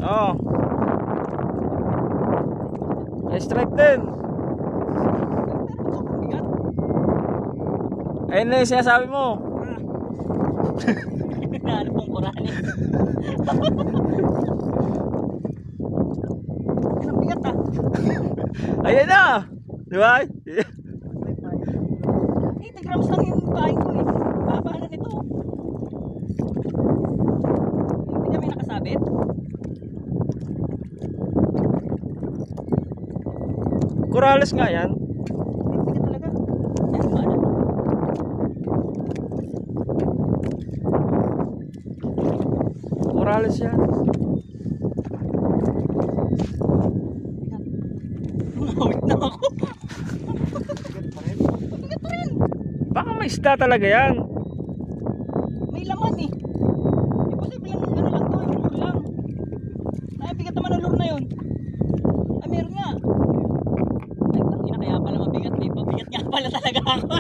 Oo. May strike din. Bigat. Ayun na yung sinasabi mo. Ano pong kurani? Yan ang bigat ah. Ayun na. Di ba? 80 grams lang yung kain ko eh. Baba na nito. Hindi kami nakasabit. Corales nga yan. Bigat talaga. Yan, bala. Corales yan. Bigat. Nawit na ako. Bigat pa rin. Baka may isda talaga yan. May laman eh. Imposible lang ano lang to, yung lure lang. Ay, bigat naman ang lure na yun. Ay, meron nga. Ay, tangina, kaya pala mabigat. May pabigat nga pala talaga ako.